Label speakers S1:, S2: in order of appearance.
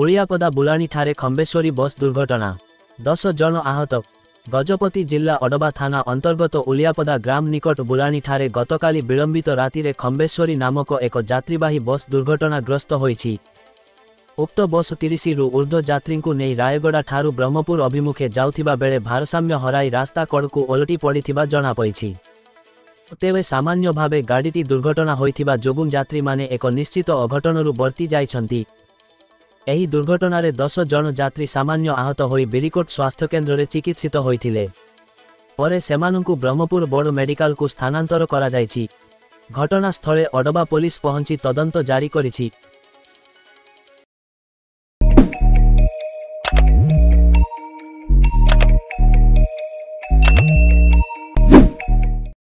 S1: ओलियापदा बुलाणी ठारे खंबेश्वरी बस दुर्घटना 10 जन आहत। गजपति जिला अडबा थाना अंतर्गत ओलियापदा ग्राम निकट बुलाणी ठारे गतकाली विलंबित रातिरे खंबेश्वरी नामक एक यात्रीवाही बस दुर्घटनाग्रस्त होईछि। उक्त बस 30 रु ऊर्ध्व यात्री को नहीं रायगड़ा ठारू ब्रह्मपुर अभिमुखे जाउथिबा बेले भारसाम्य हराई रास्ता कड़कू ओलटी पड़िथिबा जणा पड़िछि। तेबे सामान्य भावे गाड़ीटी दुर्घटना होइथिबा जोगु यात्री माने एक निश्चित अघटनरू बर्ती जाइछन्ति। एही दुर्घटनारे 10 जन यात्री सामान्य आहत होई बिरिकोट स्वास्थ्य केन्द्र रे चिकित्सित होइथिले। परे सेमानंकु ब्रह्मपुर बड़ मेडिकल को स्थानांतर करा जाइछि। घटनास्थले अडबा पुलिस पहुंची तदंत जारी करिछि।